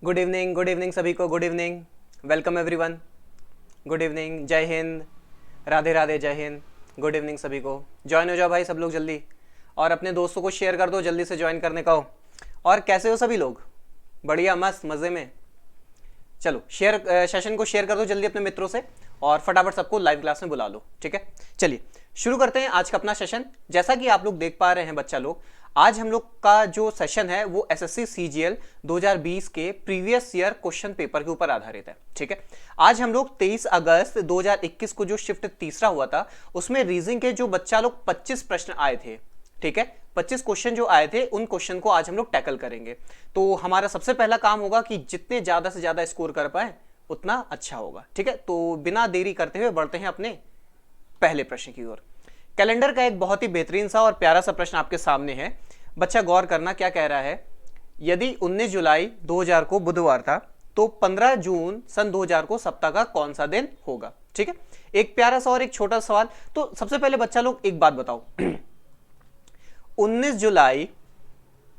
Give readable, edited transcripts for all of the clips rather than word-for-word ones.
Good evening सभी को। Good evening, welcome everyone. Good evening, जय हिंद, राधे राधे, जय हिंद। गुड इवनिंग सभी को। ज्वाइन हो जाओ भाई सब लोग जल्दी, और अपने दोस्तों को शेयर कर दो, जल्दी से ज्वाइन करने का हो। और कैसे हो सभी लोग? बढ़िया, मस्त, मज़े में। चलो शेयर सेशन को शेयर कर दो जल्दी अपने मित्रों से, और फटाफट सबको लाइव क्लास में बुला लो। ठीक है, चलिए शुरू करते हैं आज का अपना सेशन। जैसा कि आप लोग देख पा रहे हैं बच्चा लोग, आज हम लोग का जो सेशन है वो एसएससी सीजीएल 2020 के प्रीवियस ईयर क्वेश्चन पेपर के ऊपर आधारित है। ठीक है, आज हम लोग 23 अगस्त 2021 को जो शिफ्ट तीसरा हुआ था उसमें रीजनिंग के जो बच्चा लोग 25 प्रश्न आए थे। ठीक है, 25 क्वेश्चन जो आए थे उन क्वेश्चन को आज हम लोग टैकल करेंगे। तो हमारा सबसे पहला काम होगा कि जितने ज्यादा से ज्यादा स्कोर कर पाए उतना अच्छा होगा। ठीक है, तो बिना देरी करते हुए बढ़ते हैं अपने पहले प्रश्न की ओर। कैलेंडर का एक बहुत ही बेहतरीन सा और प्यारा सा प्रश्न आपके सामने है। बच्चा गौर करना क्या कह रहा है। यदि 19 जुलाई 2000 को बुधवार था तो 15 जून सन 2000 को सप्ताह का कौन सा दिन होगा। ठीक है, एक प्यारा सा और एक छोटा सवाल। तो सबसे पहले बच्चा लोग एक बात बताओ 19 जुलाई,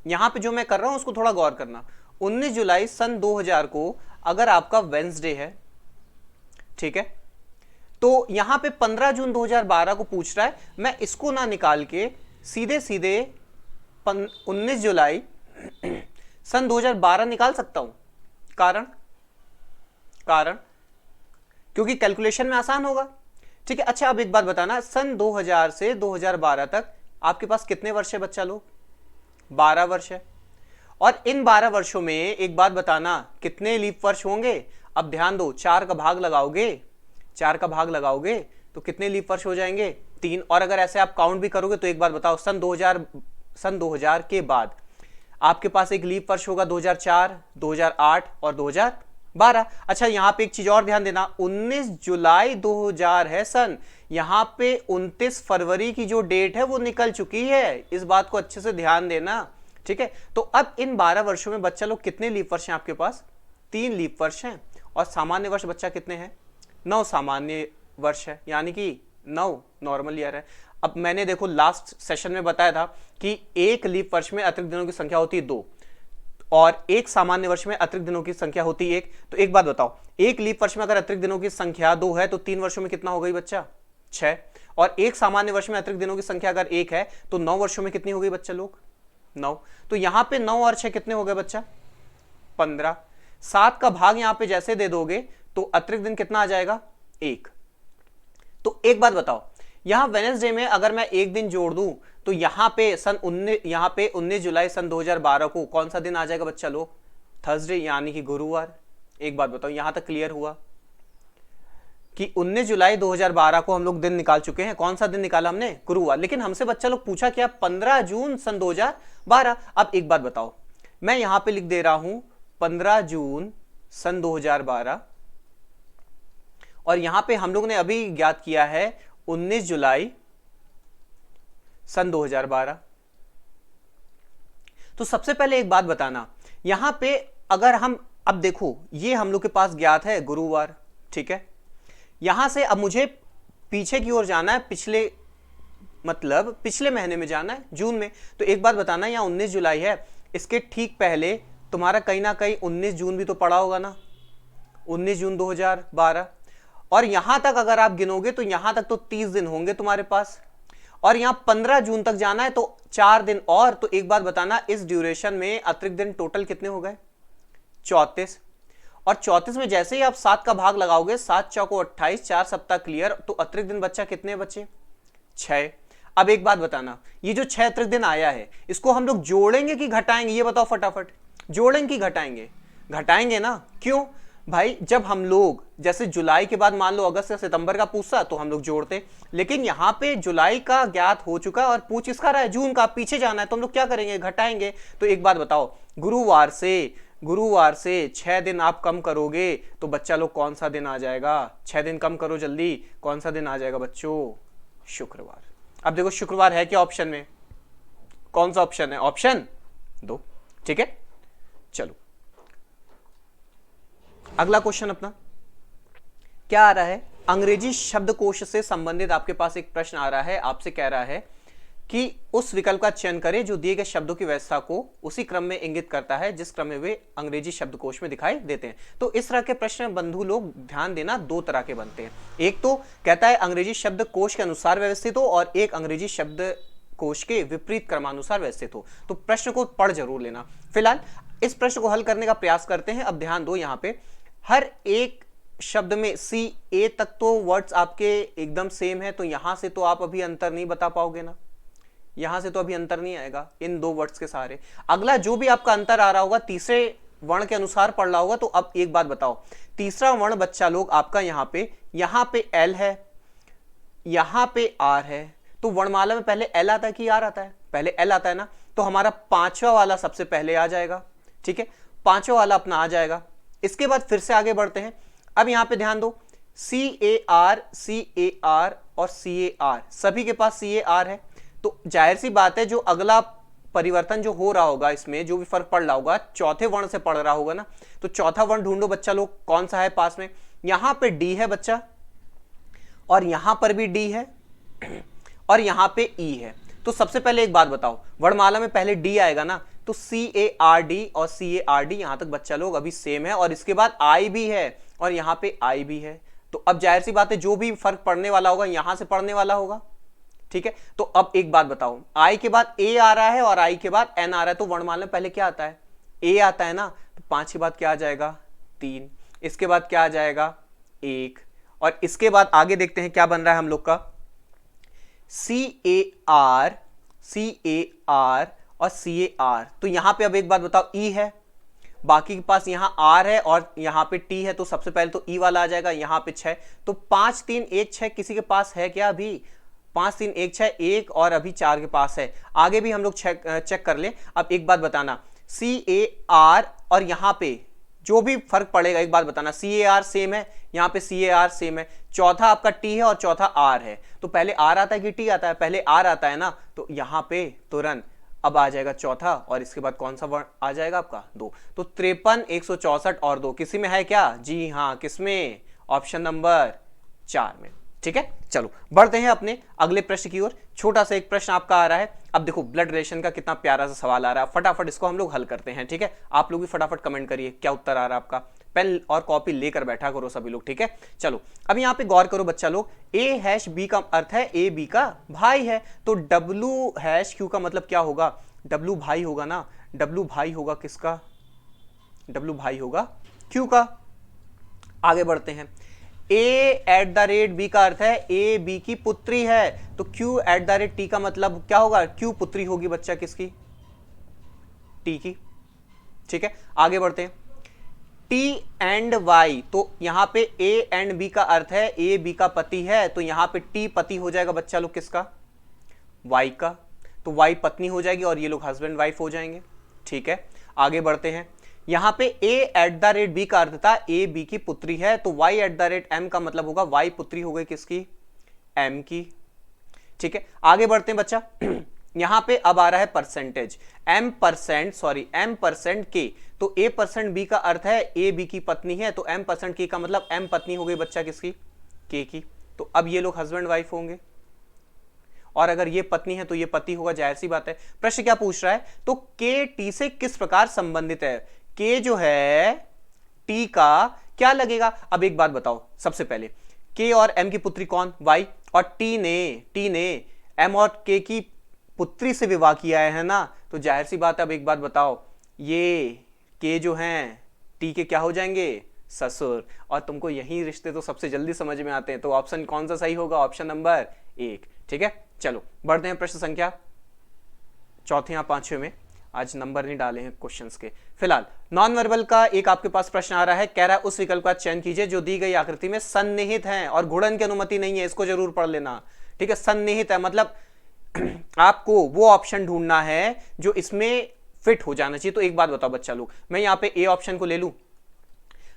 यहां पे जो मैं कर रहा हूं उसको थोड़ा गौर करना। 19 जुलाई सन 2000 को अगर आपका वेंसडे है, ठीक है, तो यहां पे 15 जून 2012 को पूछ रहा है। मैं इसको ना निकाल के सीधे सीधे 19 जुलाई सन 2012 निकाल सकता हूं। कारण कारण क्योंकि कैलकुलेशन में आसान होगा। ठीक है, अच्छा अब एक बात बताना, सन 2000 से 2012 तक आपके पास कितने वर्ष है बच्चा लोग? 12 वर्ष है। और इन 12 वर्षों में एक बात बताना, कितने लीप वर्ष होंगे? अब ध्यान दो, 4 का भाग लगाओगे तो कितने लीप वर्ष हो जाएंगे? 3। और अगर ऐसे आप काउंट भी करोगे तो एक बात बताओ, सन 2000 के बाद आपके पास एक लीप वर्ष होगा 2004, 2008 और 2012। अच्छा यहां पे एक चीज और ध्यान देना, 19 जुलाई 2000 है सन, यहां पे 29 फरवरी की जो डेट है वो निकल चुकी है। इस बात को अच्छे से ध्यान देना। ठीक है, तो अब इन 12 वर्षों में बच्चा लोग कितने लीप वर्ष हैं आपके पास? 3 लीप वर्ष हैं। और सामान्य वर्ष बच्चा कितने हैं? 9 सामान्य वर्ष है, यानी कि 9 नॉर्मल ईयर है। अब मैंने देखो लास्ट सेशन में बताया था कि एक लीप वर्ष में अतिरिक्त दिनों की संख्या होती है 2, और एक सामान्य वर्ष में अतिरिक्त दिनों की संख्या होती है 1। तो एक बात बताओ, एक लीप वर्ष में अगर अतिरिक्त दिनों की संख्या 2 है तो 3 वर्षों में कितना हो गई बच्चा? 6। और एक सामान्य वर्ष में अतिरिक्त दिनों की संख्या अगर 1 है तो 9 वर्षों में कितनी हो गई बच्चा लोग? 9। तो यहां पे 9 और 6 कितने हो गए बच्चा? 15। 7 का भाग यहां पे जैसे दे दोगे तो अतिरिक्त दिन कितना आ जाएगा? 1। तो एक बात बताओ, यहां वेडनेसडे में अगर मैं एक दिन जोड़ दूं तो यहां पे 19 जुलाई सन 2012 को कौन सा दिन आ जाएगा बच्चा लोग? थर्सडे, यानी कि गुरुवार। एक बात बताओ, यहां तक क्लियर हुआ कि 19 जुलाई 2012 को हम लोग दिन निकाल चुके हैं। कौन सा दिन निकाला हमने? गुरुवार। लेकिन हमसे बच्चा लोग पूछा क्या? 15 जून सन 2012। अब एक बात बताओ, मैं यहां पे लिख दे रहा हूं 15 जून सन 2012, और यहां पे हम लोग ने अभी ज्ञात किया है 19 जुलाई सन 2012। तो सबसे पहले एक बात बताना, यहां पे अगर हम, अब देखो ये हम लोग के पास ज्ञात है गुरुवार। ठीक है, यहां से अब मुझे पीछे की ओर जाना है, पिछले महीने में जाना है, जून में। तो एक बात बताना, यहां 19 जुलाई है, इसके ठीक पहले तुम्हारा कहीं ना कहीं 19 जून भी तो पड़ा होगा ना, 19 जून 2012। और यहां तक अगर आप गिनोगे तो यहां तक तो 30 दिन होंगे तुम्हारे पास, और यहां 15 जून तक जाना है तो 4 दिन और। तो एक बात बताना, इस ड्यूरेशन में अतिरिक्त दिन टोटल कितने हो गए? 34। और 34 में जैसे ही आप 7 का भाग लगाओगे, 7 चौको 28, 4 सप्ताह क्लियर, तो अतिरिक्त दिन बच्चा कितने बचे? 6। अब एक बात बताना, ये जो 6 अतिरिक्त दिन आया है इसको हम लोग जोड़ेंगे कि घटाएंगे? ये बताओ फटाफट, जोड़ेंगे कि घटाएंगे? घटाएंगे ना। क्यों भाई? जब हम लोग जैसे जुलाई के बाद मान लो अगस्त या सितंबर का पूछता तो हम लोग जोड़ते, लेकिन यहां पे जुलाई का ज्ञात हो चुका और पूछ इसका रहा है जून का, पीछे जाना है, तो हम लोग क्या करेंगे? घटाएंगे। तो एक बात बताओ, गुरुवार से 6 दिन आप कम करोगे तो बच्चा लोग कौन सा दिन आ जाएगा? 6 दिन कम करो जल्दी, कौन सा दिन आ जाएगा बच्चों? शुक्रवार। अब देखो शुक्रवार है क्या ऑप्शन में? कौन सा ऑप्शन है? ऑप्शन 2। ठीक है, चलो अगला क्वेश्चन अपना क्या आ रहा है? अंग्रेजी शब्दकोश से संबंधित आपके पास एक प्रश्न आ रहा है। आपसे कह रहा है कि उस विकल्प का चयन करें जो दिए गए शब्दों की व्यवस्था को उसी क्रम में इंगित करता है जिस क्रम में वे अंग्रेजी शब्दकोश में दिखाई देते हैं। तो इस तरह के प्रश्न बंधु लोग ध्यान देना दो तरह के बनते हैं। एक तो कहता है अंग्रेजी शब्दकोश के अनुसार व्यवस्थित हो और एक अंग्रेजी शब्दकोश के विपरीत क्रमानुसार व्यवस्थित हो। तो प्रश्न को पढ़ जरूर लेना। फिलहाल इस प्रश्न को हल करने का प्रयास करते हैं। अब ध्यान दो, यहां पे हर एक शब्द में सी ए तक तो वर्ड्स आपके एकदम सेम है, तो यहां से तो आप अभी अंतर नहीं बता पाओगे ना, यहां से तो अभी अंतर नहीं आएगा इन दो वर्ड्स के सहारे। अगला जो भी आपका अंतर आ रहा होगा तीसरे वर्ण के अनुसार पढ़ रहा होगा। तो अब एक बात बताओ, तीसरा वर्ण बच्चा लोग आपका यहां पे एल है, यहां पे आर है। तो वर्णमाला में पहले एल आता है कि आर आता है? पहले एल आता है ना, तो हमारा पांचवा वाला सबसे पहले आ जाएगा। ठीक है, पांचवा वाला अपना आ जाएगा। इसके बाद फिर से आगे बढ़ते हैं। अब यहां पे ध्यान दो, CAR और CAR सभी के पास CAR है। तो जाहिर सी बात है जो अगला परिवर्तन जो हो रहा होगा, इसमें जो भी फर्क पड़ रहा होगा चौथे वर्ण से पड़ रहा होगा ना। तो चौथा वर्ण ढूंढो बच्चा लोग, कौन सा है पास में? यहां पे डी है बच्चा, और यहां पर भी डी है, और यहां पे ई है। तो सबसे पहले एक बात बताओ, वर्णमाला में पहले डी आएगा ना, तो CARD और CARD यहां तक बच्चा लोग अभी सेम है, और इसके बाद आई भी है और यहां पे आई भी है। तो अब जाहिर सी बात है जो भी फर्क पड़ने वाला होगा यहां से पड़ने वाला होगा। ठीक है, तो अब एक बात बताओ, आई के बाद ए आ रहा है और आई के बाद एन आ रहा है, तो वर्णमाला में पहले क्या आता है? ए आता है ना। तो 5 के बाद क्या आ जाएगा? 3। इसके बाद क्या आ जाएगा? 1। और इसके बाद आगे देखते हैं क्या बन रहा है हम लोग का, CAR और CAR। तो यहां पे अब एक बात बताओ, ई है, बाकी के पास यहां आर है और यहां पे टी है, तो सबसे पहले तो ई वाला आ जाएगा। यहां पे 6, तो 5 3 1 6 किसी के पास है क्या? अभी 5 3 1 6 1 और अभी 4 के पास है। आगे भी हम लोग चेक कर ले। अब एक बात बताना, CAR और यहां पे जो भी फर्क पड़ेगा एक बात बताना, CAR सेम है, यहां पे CAR सेम है। चौथा आपका टी है और चौथा आर है। तो पहले आर आता है कि टी आता है? पहले आर आता है ना, तो यहां पे तुरंत अब आ जाएगा चौथा, और इसके बाद कौन सा वर्ण आ जाएगा आपका? 2। तो 53 164 और 2 किसी में है क्या? जी हाँ, किसमें? ऑप्शन नंबर 4 में। ठीक है, चलो बढ़ते हैं अपने अगले प्रश्न की ओर। छोटा सा एक प्रश्न आपका आ रहा है। अब देखो ब्लड रिलेशन का कितना प्यारा सा सवाल आ रहा है, फटाफट इसको हम लोग हल करते हैं। ठीक है, आप लोग भी फटाफट कमेंट करिए क्या उत्तर आ रहा है आपका। पेन और कॉपी लेकर बैठा करो सभी लोग। ठीक है, चलो अब यहां पे गौर करो बच्चा लोग, A#B का अर्थ है A B का भाई है, तो W#Q का मतलब क्या होगा? W भाई होगा ना। W भाई होगा किसका? W भाई होगा Q का। आगे बढ़ते हैं, A@B का अर्थ है A B की पुत्री है, तो Q@T का मतलब क्या होगा? Q पुत्री होगी बच्चा किसकी? T की। ठीक है, आगे बढ़ते हैं, T&Y, तो यहां पे A and B का अर्थ है A B का पति है, तो यहां पे T पति हो जाएगा बच्चा लोग किसका? Y का, तो Y पत्नी हो जाएगी और ये लोग हस्बैंड वाइफ हो जाएंगे। ठीक है, आगे बढ़ते हैं, यहां पे A@B का अर्थ था A B की पुत्री है, तो Y@M का मतलब होगा Y पुत्री हो गई किसकी? M की। ठीक है, आगे बढ़ते हैं बच्चा। यहां पे अब आ रहा है परसेंटेज, M% K, तो A% B का अर्थ है A B की पत्नी है, तो M% K का मतलब M पत्नी हो गई बच्चा किसकी? K की। तो अब ये लोग हस्बैंड वाइफ होंगे, और अगर ये पत्नी है तो ये पति होगा, जाहिर सी बात है। प्रश्न क्या पूछ रहा है? तो K T से किस प्रकार संबंधित है? K जो है T का क्या लगेगा? अब एक बात बताओ, सबसे पहले K और M की पुत्री कौन? Y, और T ने M और K की पुत्री से विवाह किया है ना, तो जाहिर सी बात है। अब एक बात बताओ, ये K जो हैं T के क्या हो जाएंगे? ससुर। और तुमको यही रिश्ते तो सबसे जल्दी समझ में आते हैं, तो ऑप्शन कौन सा सही होगा? Option number 1। ठीक है, चलो बढ़ते हैं प्रश्न संख्या चौथे या पांचवे में। आज नंबर नहीं डाले हैं क्वेश्चंस के। फिलहाल नॉन वर्बल का एक आपके पास प्रश्न आ रहा है, कह रहा है उस विकल्प का चयन कीजिए जो दी गई आकृति में सन्निहित है और घुड़न की अनुमति नहीं है। इसको जरूर पढ़ लेना। ठीक है, सन्निहित है मतलब आपको वो ऑप्शन ढूंढना है जो इसमें फिट हो जाना चाहिए। तो एक बात बताओ बच्चा लोग, मैं यहाँ पे ए ऑप्शन को ले लूं,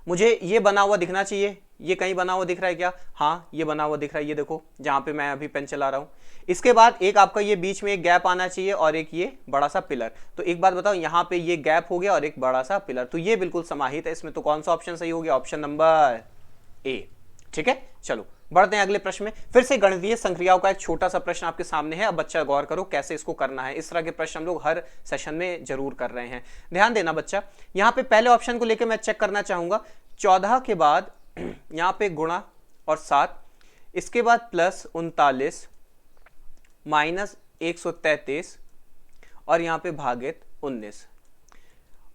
मुझे ये बना हुआ दिखना चाहिए। ये कहीं बना हुआ दिख रहा है क्या? हाँ, ये बना हुआ दिख रहा है, ये देखो जहां पे मैं अभी पेन चला रहा हूं। इसके बाद एक आपका ये बीच में एक गैप आना चाहिए और एक ये बड़ा सा पिलर। तो एक बात बताओ, यहाँ पे ये गैप हो गया और एक बड़ा सा पिलर, तो ये बिल्कुल समाहित है। इसमें तो कौन सा ऑप्शन सही हो गया? Option number A. ठीक है, चलो बढ़ते हैं अगले प्रश्न में। फिर से गणितीय संक्रियाओं का एक छोटा सा प्रश्न आपके सामने है। अब बच्चा गौर करो कैसे इसको करना है। इस तरह के प्रश्न हम लोग हर सेशन में जरूर कर रहे हैं, ध्यान देना बच्चा। यहां पे पहले ऑप्शन को लेकर मैं चेक करना चाहूंगा। 14 के बाद यहां पे गुणा और 7, इसके बाद प्लस 39 माइनस 133 और यहां पे भागित 19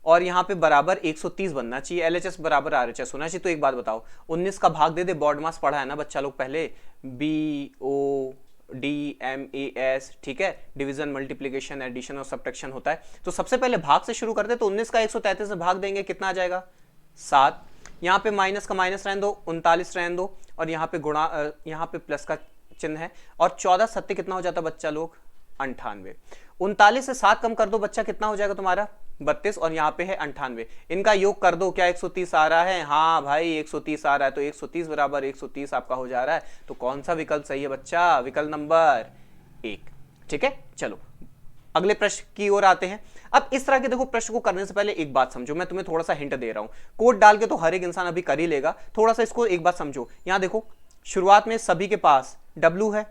और यहां पे बराबर 130 बनना चाहिए। एलएचएस बराबर आरएचएस होना चाहिए। तो एक बात बताओ, 19 का भाग दे दे। बोर्ड मास पढ़ा है ना बच्चा लोग पहले, BODMAS, ठीक है। डिवीजन, मल्टीप्लीकेशन, एडिशन और सब्ट्रैक्शन होता है। तो सबसे पहले भाग से शुरू करते। तो 19 का 133 से भाग देंगे, कितना आ जाएगा 7। यहाँ पे माइनस का माइनस रहने दो, 39 रहने दो और यहाँ पे गुणा, यहाँ पे प्लस का चिन्ह है। और 14 सत्य कितना हो जाता बच्चा लोग 98। 39 से 7 कम कर दो बच्चा, कितना हो जाएगा तुम्हारा 32 और यहाँ पे है 98। इनका योग कर दो, क्या 130 आ रहा है? हाँ भाई 130 आ रहा है। तो 130 बराबर 130 आपका हो जा रहा है। तो कौन सा विकल्प सही है बच्चा? विकल्प नंबर 1, ठीक है। चलो अगले प्रश्न की ओर आते हैं। अब इस तरह के देखो प्रश्न को करने से पहले एक बात समझो, मैं तुम्हें थोड़ा सा हिंट दे रहा हूं। कोड डाल के तो हर एक इंसान अभी कर ही लेगा, थोड़ा सा इसको एक बात समझो। यहां देखो शुरुआत में सभी के पास W है,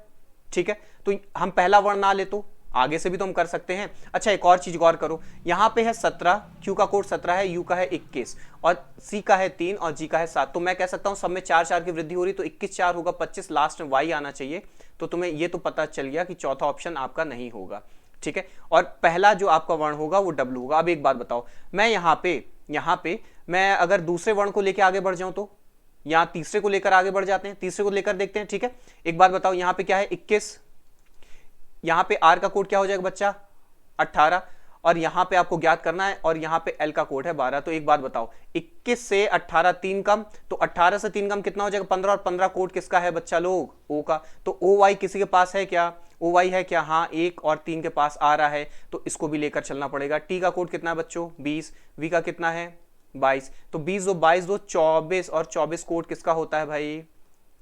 ठीक है। तो हम पहला वर्ण ना ले तो आगे से भी तो हम कर सकते हैं। अच्छा एक और चीज गौर करो, यहां पे है 17, Q का कोड 17 है, U का है 21 और C का है 3 और G का है 7। तो मैं कह सकता हूं सब में 4 की वृद्धि हो रही, तो 21 4 होगा 25, लास्ट में Y आना चाहिए। तो तुम्हें ये तो पता चल गया कि चौथा ऑप्शन आपका नहीं होगा, ठीक है। और पहला जो आपका वर्ण होगा वो W होगा। अब एक बात बताओ, मैं यहाँ पे मैं अगर दूसरे वर्ण को लेकर आगे बढ़ जाऊं तो यहां तीसरे को लेकर आगे बढ़ जाते हैं, तीसरे को लेकर देखते हैं, ठीक है। एक बात बताओ, यहां पे क्या है 21, यहां पे R का कोड क्या हो जाएगा बच्चा 18 और यहां पे आपको ज्ञात करना है और यहां पे L का कोड है 12। तो एक बात बताओ, 21 से 18 3 कम, तो 18 से 3 कम कितना हो जाएगा 15 और 15 कोड किसका है बच्चा लोग? O का। तो OY किसी के पास है क्या? OY है क्या? हाँ 1 और 3 के पास आ रहा है, तो इसको भी लेकर चलना पड़ेगा। T का कोड कितना है बच्चों 20, V का कितना है 22। तो 20 दो 22 दो 24 और 24 कोड किसका होता है भाई?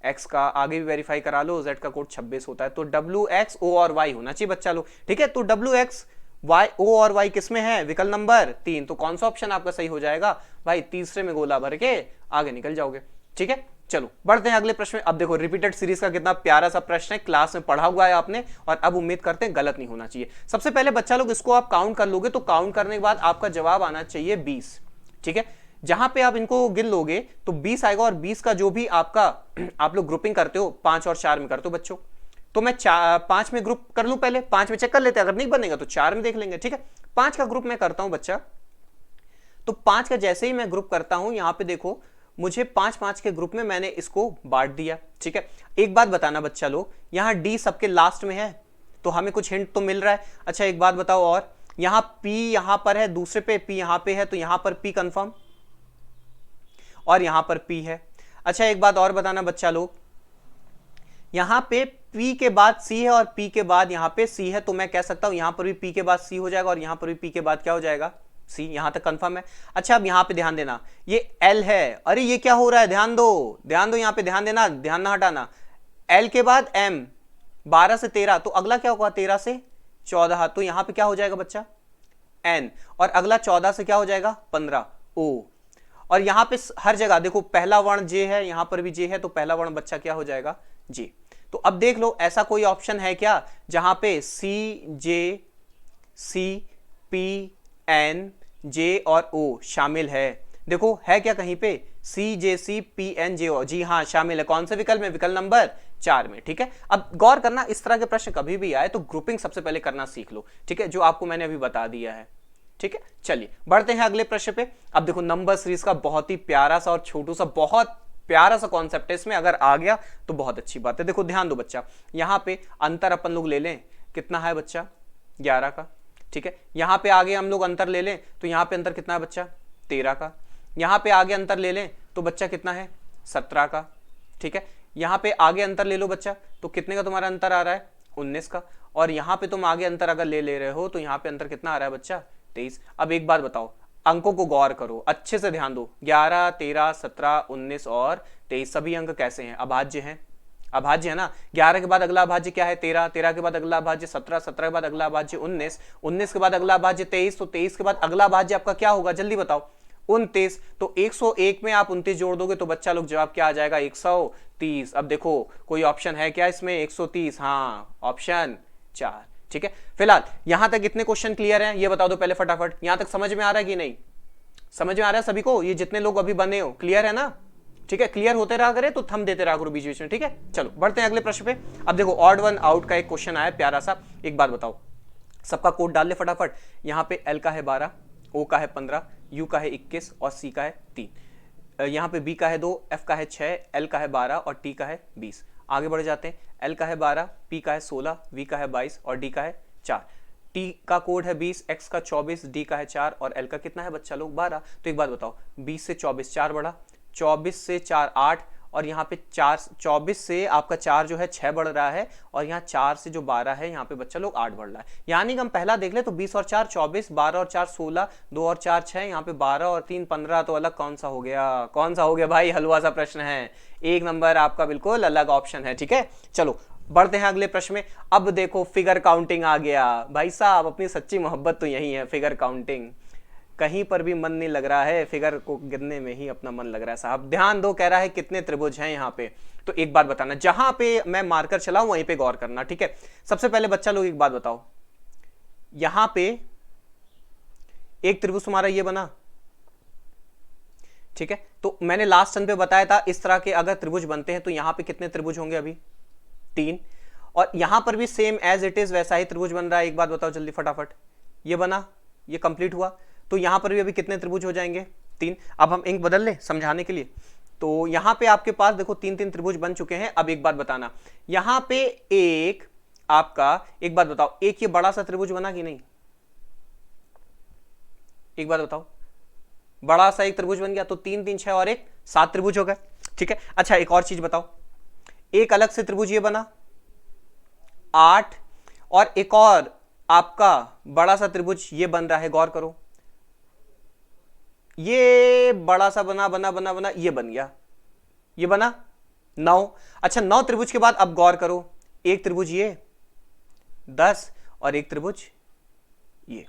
X का। आगे भी वेरीफाई करा लो, Z का कोड 26 होता है। तो W X O और Y होना चाहिए बच्चा लोग, ठीक है। तो W X Y O और Y किसमें है? विकल्प नंबर 3। तो कौन सा ऑप्शन आपका सही हो जाएगा भाई? तीसरे में गोला भर के आगे निकल जाओगे, ठीक है। चलो बढ़ते हैं अगले प्रश्न में। अब देखो रिपीटेड सीरीज का कितना प्यारा सा प्रश्न है, क्लास में पढ़ा हुआ है आपने और अब उम्मीद करते हैं गलत नहीं होना चाहिए। सबसे पहले बच्चा लोग इसको आप काउंट कर लोगे, तो काउंट करने के बाद आपका जवाब आना चाहिए 20, ठीक है। जहां पे आप इनको गिन लोगे तो 20 आएगा और 20 का जो भी आपका आप लोग ग्रुपिंग करते हो 5 और 4 में करते हो बच्चों, तो मैं 5 में ग्रुप कर लूं, पहले 5 में चेक कर लेते हैं, अगर नहीं बनेगा तो 4 में देख लेंगे, ठीक है। 5 का ग्रुप मैं करता हूं बच्चा। तो 5 का जैसे ही मैं ग्रुप करता हूं, यहां पे देखो मुझे 5 के ग्रुप में मैंने इसको बांट दिया, ठीक है। एक बात बताना बच्चा लोग, यहां D सबके लास्ट में है तो हमें कुछ हिंट तो मिल रहा है। अच्छा एक बात बताओ, और यहां P यहां पर है, दूसरे पे P यहां पे है, तो यहां पर P कंफर्म और यहां पर P है। अच्छा एक बात और बताना बच्चा लोग, यहां पे P के बाद C है और P के बाद यहां पे C है, तो मैं कह सकता हूं यहां पर भी P के बाद C हो जाएगा और यहां पर भी P के बाद क्या हो जाएगा C। यहां तक कंफर्म है। अच्छा अब यहां पे ध्यान देना, ये L है। अरे ये क्या हो रहा है, ध्यान दो यहां पे ध्यान देना, ध्यान ना हटाना। L के बाद M 12 से 13, तो अगला क्या होगा 13 से 14, तो यहां पे क्या हो जाएगा बच्चा N और अगला 14 से क्या हो जाएगा 15 O। और यहां पे हर जगह देखो पहला वर्ण J है, यहां पर भी J है, तो पहला वर्ण बच्चा क्या हो जाएगा J। तो अब देख लो ऐसा कोई ऑप्शन है क्या जहां पे C J C P N J और O शामिल है? देखो है क्या कहीं पे C J C P N J O? जी हाँ शामिल है। कौन से विकल्प में? विकल्प नंबर 4 में, ठीक है। अब गौर करना, इस तरह के प्रश्न कभी भी आए तो ग्रुपिंग सबसे पहले करना सीख लो, ठीक है, जो आपको मैंने अभी बता दिया है, ठीक है। चलिए बढ़ते हैं अगले प्रश्न पे। अब देखो नंबर सीरीज का बहुत ही प्यारा सा और छोटू सा बहुत प्यारा सा कॉन्सेप्ट है, इसमें अगर आ गया तो बहुत अच्छी बात है। देखो ध्यान दो बच्चा, यहां पे अंतर अपन लोग ले लें, कितना है बच्चा 11 का, ठीक है। यहां पे आगे हम लोग अंतर ले लें तो यहां पे अंतर कितना है बच्चा 13 का। यहां पे आगे अंतर ले लें तो बच्चा कितना है 17 का, ठीक है। यहां पे आगे अंतर ले लो बच्चा, तो कितने का तुम्हारा अंतर आ रहा है 19 का। और यहां पे तुम आगे अंतर अगर ले रहे हो तो यहां पे अंतर कितना आ रहा है बच्चा 23। अब एक बात बताओ, अंकों को गौर करो, अच्छे से ध्यान दो, 11 13 17 19 और 23 सभी अंक कैसे हैं? अभाज्य हैं, अभाज्य है ना। 11 के बाद अगला अभाज्य क्या है 13, 13 के बाद अगला अभाज्य 17, 17 के बाद अगला अभाज्य 19, 19 के बाद अगला अभाज्य 23, तो 23 के बाद अगला अभाज्य आपका क्या होगा जल्दी बताओ 29। तो 101 में आप 29 जोड़ दोगे तो बच्चा लोग जवाब क्या आ जाएगा, 130। अब देखो कोई ऑप्शन है क्या इसमें, 130, हाँ ऑप्शन 4। ठीक है, फिलहाल यहां तक इतने क्वेश्चन क्लियर हैं, ये बता दो पहले फटाफट, यहां तक समझ में आ रहा है कि नहीं, समझ में आ रहा है सभी को, ये जितने लोग अभी बने हो क्लियर है ना। ठीक है, क्लियर होते रहा करे तो थम देते रहा करो बीच बीच में। ठीक है, चलो बढ़ते हैं अगले प्रश्न पे। अब देखो ऑड वन आउट का एक क्वेश्चन आया प्यारा सा, एक बात बताओ, सबका कोड डाल ले फटाफट। यहां पे एल का है 12, ओ का है 15, यू का है 21 और सी का है 3। यहां पे बी का है 2, एफ का है 6, एल का है 12 और टी का है 20। आगे बढ़ जाते हैं, एल का है 12, पी का है 16, वी का है 22 और डी का है 4। टी का कोड है 20, एक्स का 24, डी का है 4 और एल का कितना है बच्चा लोग, 12। तो एक बात बताओ, 20 से 24 4 बढ़ा, 24 से 4 8 और यहाँ पे 24 से आपका 4 जो है 6 बढ़ रहा है और यहाँ 4 से जो 12 है यहाँ पे बच्चा लोग 8 बढ़ रहा है। यानी कि हम पहला देख ले तो 20 और 4 24, 12 और 4 16, 2 और 4 6, यहाँ पे 12 और 3 15। तो अलग कौन सा हो गया, कौन सा हो गया भाई, हलवा सा प्रश्न है, एक नंबर आपका बिल्कुल अलग ऑप्शन है। ठीक है, चलो बढ़ते हैं अगले प्रश्न में। अब देखो फिगर काउंटिंग आ गया भाई साहब, अपनी सच्ची मोहब्बत तो यही है, फिगर काउंटिंग। कहीं पर भी मन नहीं लग रहा है, फिगर को गिनने में ही अपना मन लग रहा है साहब। ध्यान दो, कह रहा है कितने त्रिभुज हैं यहाँ पे। तो एक बात बताना, जहां पे मैं मार्कर चलाऊं वहीं पे गौर करना। ठीक है, सबसे पहले बच्चा लोग एक बात बताओ, यहां पे एक त्रिभुज तुम्हारा ये बना, ठीक है, तो मैंने लास्ट सन पे बताया था इस तरह के अगर त्रिभुज बनते हैं तो यहां पे कितने त्रिभुज होंगे, अभी 3। और यहां पर भी सेम एज इट इज वैसा ही त्रिभुज बन रहा है। एक बात बताओ जल्दी फटाफट, ये बना, ये कंप्लीट हुआ, तो यहां पर भी अभी कितने त्रिभुज हो जाएंगे, 3। अब हम इंक बदल ले समझाने के लिए, तो यहां पे आपके पास देखो 3 त्रिभुज बन चुके हैं। अब एक बात बताना, यहां पे एक आपका, एक बात बताओ, एक ये बड़ा सा त्रिभुज बना कि नहीं, एक बात बताओ, बड़ा सा एक त्रिभुज बन गया, तो 3 3 6 और 1 7 त्रिभुज हो गए। ठीक है, अच्छा एक और चीज बताओ, एक अलग से त्रिभुज ये बना 8 और एक और आपका बड़ा सा त्रिभुज ये बन रहा है, गौर करो, ये बड़ा सा बना बना बना बना, ये बन गया, ये बना 9। अच्छा 9 त्रिभुज के बाद अब गौर करो, एक त्रिभुज ये 10 और एक त्रिभुज ये,